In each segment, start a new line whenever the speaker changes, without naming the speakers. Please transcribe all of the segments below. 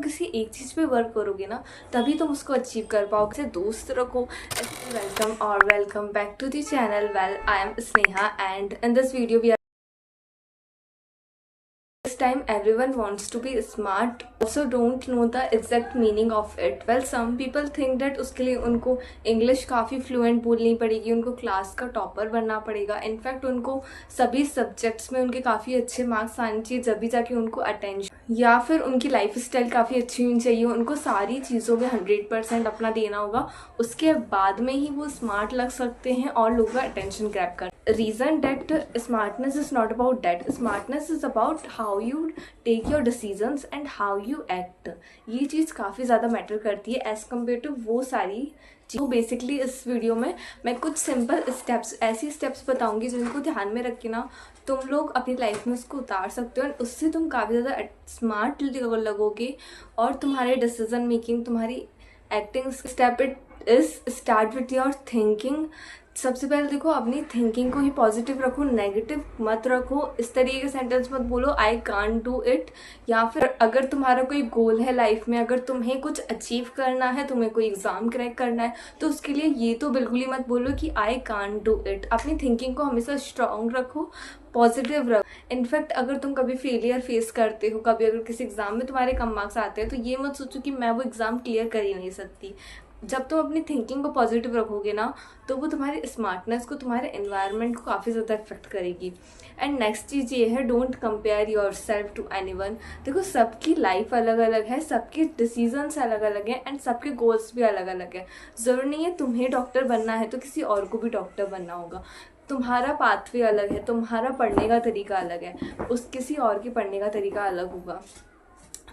किसी एक चीज़ पे वर्क करोगे ना तभी तुम उसको अचीव कर पाओगे। दोस्त रखो। Welcome back to the channel. Well, I am Sneha and in this video we this time everyone wants to be smart, also don't know the exact meaning of it. Well, some people think that उसके लिए उनको English काफ़ी fluent बोलनी पड़ेगी, उनको class का topper बनना पड़ेगा। इनफैक्ट उनको सभी सब्जेक्ट्स में उनके काफ़ी अच्छे मार्क्स आने चाहिए, जब भी जाके उनको अटेंशन, या फिर उनकी लाइफ स्टाइल काफ़ी अच्छी होनी चाहिए। उनको सारी चीज़ों में 100% अपना देना होगा, उसके बाद में ही वो स्मार्ट लग सकते हैं और लोगों का अटेंशन ग्रैब कर। Reason that smartness is not about that. Smartness is about how you take your decisions and how you act. ये चीज़ काफ़ी ज़्यादा मैटर करती है एज़ कम्पेयर टू वो सारी चीज़। बेसिकली इस वीडियो में मैं कुछ सिंपल स्टेप्स, ऐसी स्टेप्स बताऊंगी जिनको ध्यान में रख के ना तुम लोग अपनी लाइफ में उसको उतार सकते हो और उससे तुम काफ़ी ज़्यादा स्मार्ट लगोगे और तुम्हारे डिसीजन मेकिंग, तुम्हारी acting. Step it is start with your thinking. सबसे पहले देखो, अपनी थिंकिंग को ही पॉजिटिव रखो, नेगेटिव मत रखो। इस तरीके के सेंटेंस मत बोलो आई कांट डू इट। या फिर अगर तुम्हारा कोई गोल है लाइफ में, अगर तुम्हें कुछ अचीव करना है, तुम्हें कोई एग्जाम क्रैक करना है, तो उसके लिए ये तो बिल्कुल ही मत बोलो कि आई कांट डू इट। अपनी थिंकिंग को हमेशा स्ट्रांग रखो, पॉजिटिव रखो। इनफैक्ट अगर तुम कभी फेलियर फेस करते हो, कभी अगर किसी एग्जाम में तुम्हारे कम मार्क्स आते हैं, तो ये मत सोचो कि मैं वो एग्जाम क्लियर कर ही नहीं सकती। जब तुम अपनी थिंकिंग को पॉजिटिव रखोगे ना, तो वो तुम्हारी स्मार्टनेस को, तुम्हारे एनवायरनमेंट को काफ़ी ज़्यादा इफेक्ट करेगी। एंड नेक्स्ट चीज़ ये है, don't compare yourself to anyone. देखो, सबकी लाइफ अलग अलग है, सबके डिसीजंस अलग अलग हैं एंड सबके गोल्स भी अलग अलग है। ज़रूरी नहीं है तुम्हें डॉक्टर बनना है तो किसी और को भी डॉक्टर बनना होगा। तुम्हारा पाथवे अलग है, तुम्हारा पढ़ने का तरीका अलग है, उस किसी और के पढ़ने का तरीका अलग होगा।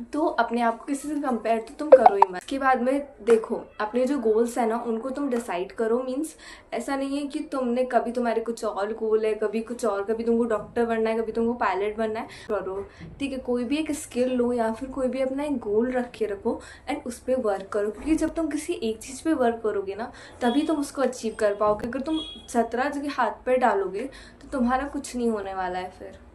तो अपने आप को किसी से कंपेयर तो तुम करो ही मत। उसके बाद में देखो, अपने जो गोल्स है ना उनको तुम डिसाइड करो। मीन्स ऐसा नहीं है कि तुमने कभी तुम्हारे कुछ और गोल है, कभी कुछ और, कभी तुमको डॉक्टर बनना है, कभी तुमको पायलट बनना है, करो। ठीक है, कोई भी एक स्किल लो या फिर कोई भी अपना एक गोल रख के रखो एंड उस पर वर्क करो। क्योंकि जब तुम किसी एक चीज़ पे वर्क करोगे ना तभी तुम उसको अचीव कर पाओगे। अगर तुम 17 जगह हाथ पर डालोगे तो तुम्हारा कुछ नहीं होने वाला है। फिर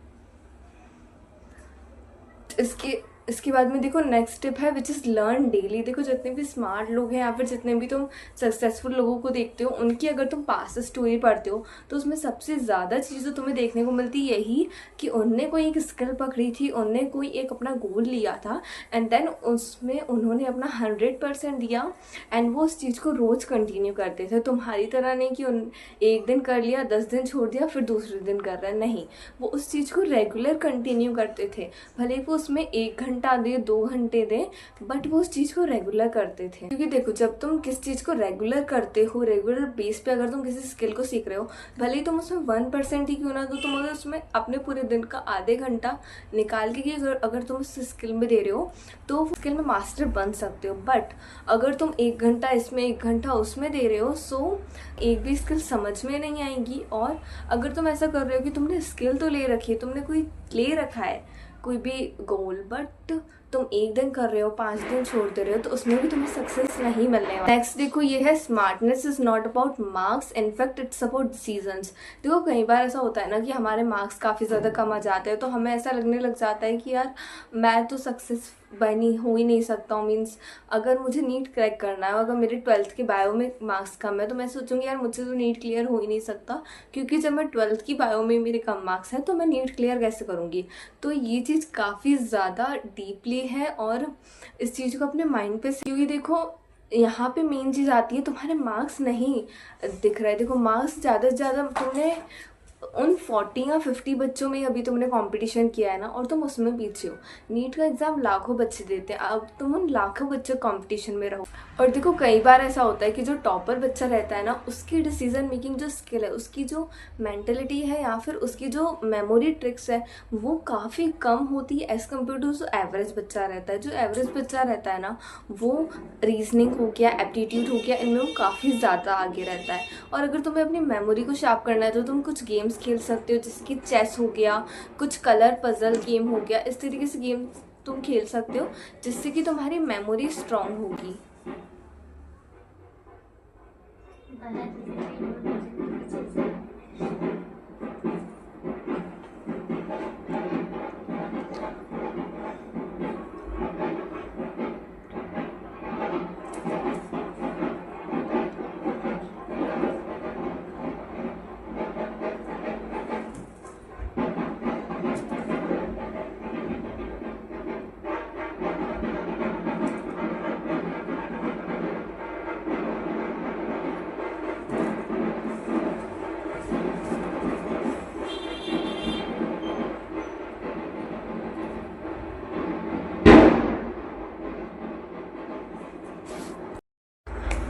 इसके बाद में देखो, नेक्स्ट स्टेप है विच इज़ लर्न डेली। देखो, जितने भी स्मार्ट लोग हैं या फिर जितने भी तुम सक्सेसफुल लोगों को देखते हो, उनकी अगर तुम पास्ट स्टोरी पढ़ते हो तो उसमें सबसे ज़्यादा चीज़ें तुम्हें देखने को मिलती है यही कि उनने कोई एक स्किल पकड़ी थी, उनने कोई एक अपना गोल लिया था एंड देन उसमें उन्होंने अपना 100% दिया एंड वो उस चीज़ को रोज़ कंटिन्यू करते थे। तुम्हारी तरह नहीं कि उन एक दिन कर लिया, 10 दिन छोड़ दिया, फिर दूसरे दिन कर रहे हैं। नहीं, वो उस चीज़ को रेगुलर कंटिन्यू करते थे। भले वो उसमें 1 घंटा दे, 2 घंटे दे, बट वो उस चीज़ को रेगुलर करते थे। क्योंकि देखो, जब तुम किस चीज़ को रेगुलर करते हो, रेगुलर बेस पे अगर तुम किसी स्किल को सीख रहे हो, भले ही तुम उसमें 1% ही क्यों ना दो, तुम अगर उसमें अपने पूरे दिन का आधे घंटा निकाल के अगर तुम उस स्किल में दे रहे हो तो स्किल में मास्टर बन सकते हो। बट अगर तुम 1 घंटा इसमें, 1 घंटा उसमें दे रहे हो, सो एक भी स्किल समझ में नहीं आएगी। और अगर तुम ऐसा कर रहे हो कि तुमने स्किल तो ले रखी है, तुमने कोई ले रखा है कोई भी गोल, बट तुम 1 दिन कर रहे हो, 5 दिन छोड़ दे रहे हो, तो उसमें भी तुम्हें सक्सेस नहीं मिलने वाला। नेक्स्ट देखो, ये है smartness is not about marks, in fact it's about decisions. देखो, कई बार ऐसा होता है ना कि हमारे मार्क्स काफ़ी ज़्यादा कम आ जाते हैं तो हमें ऐसा लगने लग जाता है कि यार मैं तो सक्सेस बनी हो ही नहीं सकता हूँ। मीन्स अगर मुझे नीट क्रैक करना है, अगर मेरे 12th के बायो में मार्क्स कम है तो मैं सोचूंगी यार मुझसे तो नीट क्लियर हो ही नहीं सकता, क्योंकि जब मैं 12th की बायो में मेरे कम मार्क्स हैं तो मैं नीट क्लियर कैसे करूँगी। तो ये चीज़ काफ़ी ज़्यादा डीपली है और इस चीज़ को अपने माइंड पे, क्योंकि देखो यहाँ पे मेन चीज़ आती है, तुम्हारे मार्क्स नहीं दिख रहे। देखो, मार्क्स ज़्यादा से ज़्यादा तुमने उन 40 या 50 बच्चों में अभी तुमने कंपटीशन किया है ना, और तुम उसमें पीछे हो। नीट का एग्ज़ाम लाखों बच्चे देते हैं, अब तुम उन लाखों बच्चों कंपटीशन में रहो। और देखो, कई बार ऐसा होता है कि जो टॉपर बच्चा रहता है ना, उसकी डिसीजन मेकिंग जो स्किल है, उसकी जो मेंटलिटी है या फिर उसकी जो मेमोरी ट्रिक्स है, वो काफ़ी कम होती है एज़ कम्पेयर टू जो एवरेज बच्चा रहता है। जो एवरेज बच्चा रहता है ना, वो रीजनिंग हो गया, एप्टीट्यूड हो गया, इनमें वो काफ़ी ज़्यादा आगे रहता है। और अगर तुम्हें अपनी मेमोरी को शार्प करना है तो तुम कुछ गेम्स खेल सकते हो, जैसे कि चेस हो गया, कुछ कलर पजल गेम हो गया। इस तरीके से गेम तुम खेल सकते हो जिससे कि तुम्हारी मेमोरी स्ट्रांग होगी।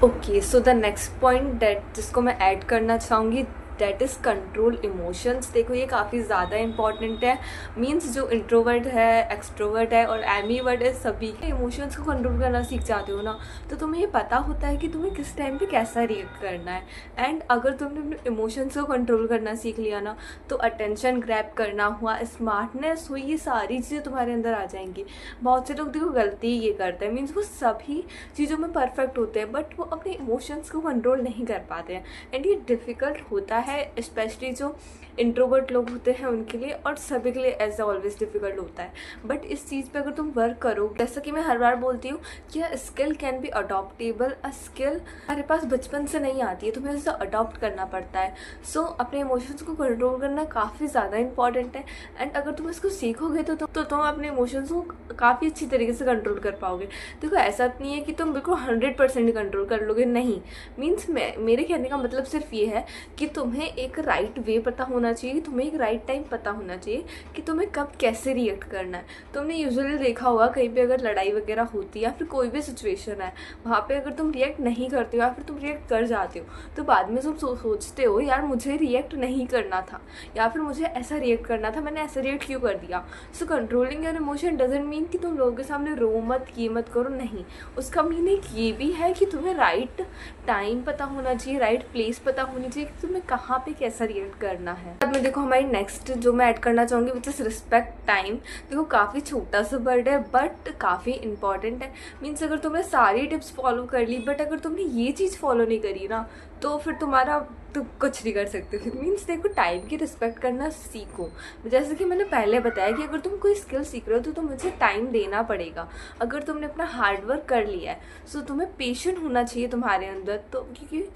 Okay, so the next point that जिसको मैं ऐड करना चाहूँगी दैट इज़ कंट्रोल इमोशंस। देखो ये काफ़ी ज़्यादा इंपॉर्टेंट है। मीन्स जो इंट्रोवर्ट है, एक्सट्रोवर्ट है और एम्बीवर्ट है, सभी के इमोशंस को कंट्रोल करना सीख जाते हो ना, तो तुम्हें ये पता होता है कि तुम्हें किस टाइम पे कैसा रिएक्ट करना है। एंड अगर तुमने अपने इमोशंस को कंट्रोल करना सीख लिया ना, तो अटेंशन ग्रैब करना हुआ, स्मार्टनेस हुई, ये सारी चीज़ें तुम्हारे अंदर आ जाएंगी। बहुत से लोग देखो गलती ये करते हैं, मीन्स वो सभी चीज़ों में परफेक्ट होते हैं बट वो अपने इमोशंस को कंट्रोल नहीं कर पाते हैं। एंड ये डिफ़िकल्ट होता है, स्पेशली जो इंट्रोवर्ट लोग होते हैं उनके लिए, और सभी के लिए एज ऑलवेज डिफिकल्ट होता है। बट इस चीज़ पे अगर तुम वर्क करो, जैसा कि मैं हर बार बोलती हूँ कि a skill can be adoptable. A skill हमारे पास बचपन से नहीं आती है, तुम्हें उसे अडॉप्ट करना पड़ता है। सो अपने इमोशंस को कंट्रोल करना काफ़ी ज़्यादा इंपॉर्टेंट है। एंड अगर तुम इसको सीखोगे तो तुम अपने इमोशंस को काफ़ी अच्छी तरीके से कंट्रोल कर पाओगे। देखो ऐसा नहीं है कि तुम बिल्कुल 100% कंट्रोल कर लोगे, नहीं। मीन्स मेरे कहने का मतलब सिर्फ ये है कि तुम्हें एक राइट वे पता होना चाहिए, तुम्हें एक राइट टाइम पता होना चाहिए कि तुम्हें कब कैसे रिएक्ट करना है। तुमने यूजुअली देखा होगा कहीं पे अगर लड़ाई वगैरह होती है या फिर कोई भी सिचुएशन है, वहाँ पे अगर तुम रिएक्ट नहीं करते हो या फिर तुम रिएक्ट कर जाते हो, तो बाद में तुम सोचते हो यार मुझे रिएक्ट नहीं करना था, या फिर मुझे ऐसा रिएक्ट करना था, मैंने ऐसा रिएक्ट क्यों कर दिया। So controlling your emotion doesn't mean कि तुम लोगों के सामने रो मत, ये मत करो, नहीं। उसका मीनिंग ये भी है कि तुम्हें राइट टाइम पता होना चाहिए, राइट प्लेस पता होनी चाहिए कि तुम्हें कहाँ पे कैसा रिएक्ट करना है। बाद में देखो हमारी नेक्स्ट जो मैं ऐड करना चाहूँगी विच इज़ रिस्पेक्ट टाइम। देखो काफ़ी छोटा सा वर्ड है बट काफ़ी इंपॉर्टेंट है। मीन्स अगर तुमने सारी टिप्स फॉलो कर ली बट अगर तुमने ये चीज़ फॉलो नहीं करी ना, तो फिर तुम कुछ नहीं कर सकते। फिर मीन्स देखो टाइम की रिस्पेक्ट करना सीखो। जैसे कि मैंने पहले बताया कि अगर तुम कोई स्किल सीख रहे हो तो तुम्हें टाइम देना पड़ेगा। अगर तुमने अपना हार्डवर्क कर लिया है सो तुम्हें पेशेंट होना चाहिए तुम्हारे अंदर। तो क्योंकि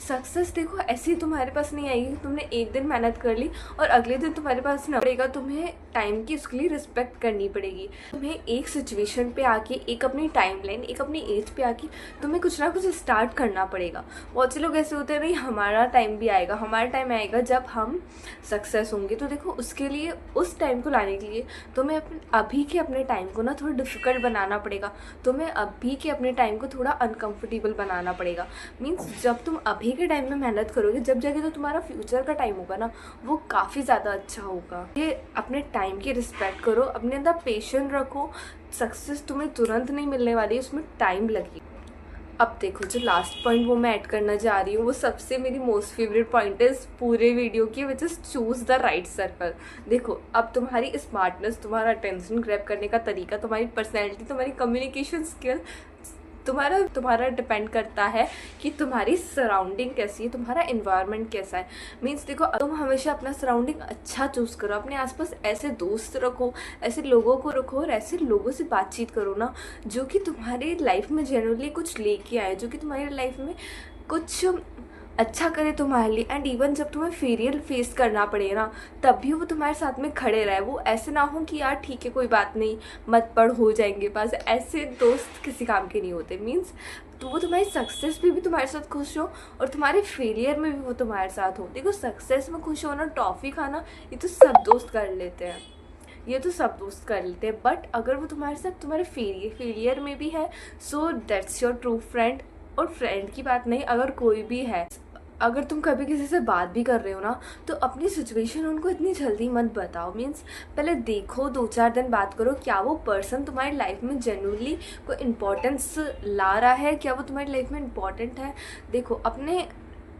सक्सेस देखो ऐसी तुम्हारे पास नहीं आएगी, तुमने एक दिन मेहनत कर ली और अगले दिन तुम्हारे पास ना पड़ेगा। तुम्हें टाइम की उसके लिए रिस्पेक्ट करनी पड़ेगी। तुम्हें एक सिचुएशन पे आके, एक अपनी टाइमलाइन, एक अपनी एज पे आके तुम्हें कुछ ना कुछ स्टार्ट करना पड़ेगा। बहुत से लोग ऐसे होते हैं नहीं हमारा टाइम भी आएगा, हमारा टाइम आएगा जब हम सक्सेस होंगे। तो देखो उसके लिए, उस टाइम को लाने के लिए तुम्हें अभी के अपने टाइम को ना थोड़ा डिफिकल्ट बनाना पड़ेगा। तुम्हें अभी के अपने टाइम को थोड़ा अनकम्फर्टेबल बनाना पड़ेगा। मीन्स जब तुम अभी के टाइम में मेहनत करोगे, जब जाके तो तुम्हारा फ्यूचर का टाइम होगा ना वो काफ़ी ज़्यादा अच्छा होगा। ये अपने टाइम की रिस्पेक्ट करो, अपने अंदर पेशेंस रखो। सक्सेस तुम्हें तुरंत नहीं मिलने वाली, उसमें टाइम लगेगा। अब देखो जो लास्ट पॉइंट वो मैं ऐड करना चाह रही हूँ वो सबसे मेरी मोस्ट फेवरेट पॉइंट है इस पूरे वीडियो की, which is choose the right circle. देखो अब तुम्हारी स्मार्टनेस, तुम्हारा अटेंशन ग्रैब करने का तरीका, तुम्हारी पर्सनैलिटी, तुम्हारी कम्युनिकेशन स्किल, तुम्हारा डिपेंड करता है कि तुम्हारी सराउंडिंग कैसी है, तुम्हारा एनवायरनमेंट कैसा है। मीन्स देखो तुम हमेशा अपना सराउंडिंग अच्छा चूज़ करो, अपने आसपास ऐसे दोस्त रखो, ऐसे लोगों को रखो और ऐसे लोगों से बातचीत करो ना जो कि तुम्हारी लाइफ में जनरली कुछ लेके आए, जो कि तुम्हारी लाइफ में कुछ अच्छा करे तुम्हारे लिए। एंड इवन जब तुम्हें फेलियर फेस करना पड़े ना तब भी वो तुम्हारे साथ में खड़े रहे। वो ऐसे ना हो कि यार ठीक है कोई बात नहीं मत पढ़ हो जाएंगे पास, ऐसे दोस्त किसी काम के नहीं होते। मीन्स तो वो तुम्हारी सक्सेस में भी तुम्हारे साथ खुश हो और तुम्हारे फेलियर में भी वो तुम्हारे साथ हो। देखो सक्सेस में खुश होना, टॉफ़ी खाना, ये तो सब दोस्त कर लेते हैं, ये तो सब दोस्त कर लेते हैं। बट अगर वो तुम्हारे साथ तुम्हारे फेलियर में भी है so that's your true friend. और फ्रेंड की बात नहीं, अगर कोई भी है, अगर तुम कभी किसी से बात भी कर रहे हो ना तो अपनी सिचुएशन उनको इतनी जल्दी मत बताओ। मीन्स पहले देखो, 2-4 दिन बात करो, क्या वो पर्सन तुम्हारी लाइफ में जेन्युइनली कोई इम्पोर्टेंस ला रहा है, क्या वो तुम्हारी लाइफ में इम्पोर्टेंट है। देखो अपने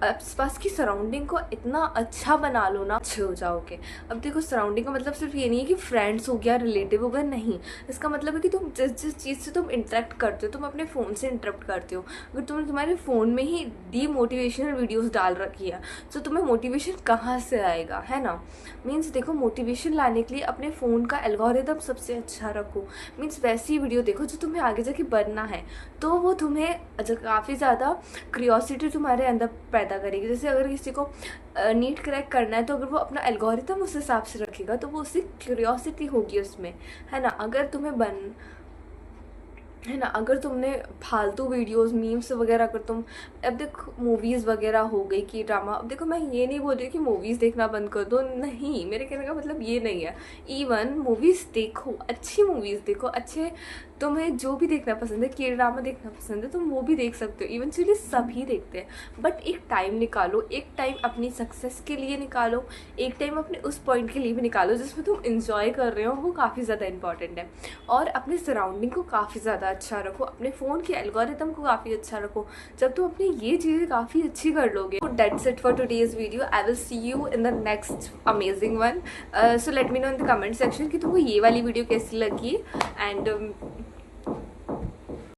आसपास की सराउंडिंग को इतना अच्छा बना लो ना, अच्छे हो जाओगे। अब देखो सराउंडिंग का मतलब सिर्फ ये नहीं है कि फ्रेंड्स हो गया, रिलेटिव हो गया, नहीं। इसका मतलब है कि तुम जिस चीज़ से तुम इंटरेक्ट करते हो, तुम अपने फ़ोन से इंटरेक्ट करते हो। अगर तुमने तुम्हारे फ़ोन में ही डीमोटिवेशनल वीडियोस डाल रखी है तो तुम्हें मोटिवेशन कहाँ से आएगा, है ना। मीन्स देखो मोटिवेशन लाने के लिए अपने फ़ोन का एल्गोरिदम सबसे अच्छा रखो। मीन्स वैसी वीडियो देखो जो तुम्हें आगे जाके बनना है, तो वो तुम्हें काफ़ी ज़्यादा क्यूरियोसिटी तुम्हारे अंदर पैदा करेगी। जैसे अगर किसी को नीट क्रैक करना है तो अगर वो अपना एल्गोरिथम उस हिसाब से रखेगा तो वो उसकी क्यूरियोसिटी होगी उसमें, है ना। अगर तुमने फालतू वीडियोस, मीम्स वगैरह, अगर तुम अब देखो मूवीज़ वगैरह हो गई कि ड्रामा, अब देखो मैं ये नहीं बोल रही कि मूवीज़ देखना बंद कर दो, नहीं, मेरे कहने का मतलब ये नहीं है। इवन मूवीज़ देखो, अच्छी मूवीज़ देखो, अच्छे तुम्हें जो भी देखना पसंद है, के ड्रामा देखना पसंद है, तुम वो भी देख सकते हो, इवेंचुअली सभी देखते हैं। बट एक टाइम निकालो, एक टाइम अपनी सक्सेस के लिए निकालो, एक टाइम अपने उस पॉइंट के लिए भी निकालो जिसमें तुम इंजॉय कर रहे हो, वो काफ़ी ज़्यादा इंपॉर्टेंट है। और अपने सराउंडिंग को काफ़ी ज़्यादा अच्छा रखो, अपने फ़ोन के एल्गोरिथम को काफ़ी अच्छा रखो। जब तुम अपनी ये चीज़ें काफ़ी अच्छी कर लोगे, that's it for today's video. I will see you in the next amazing one. So let me know in the comment section कि तुमको ये वाली वीडियो कैसी लगी। एंड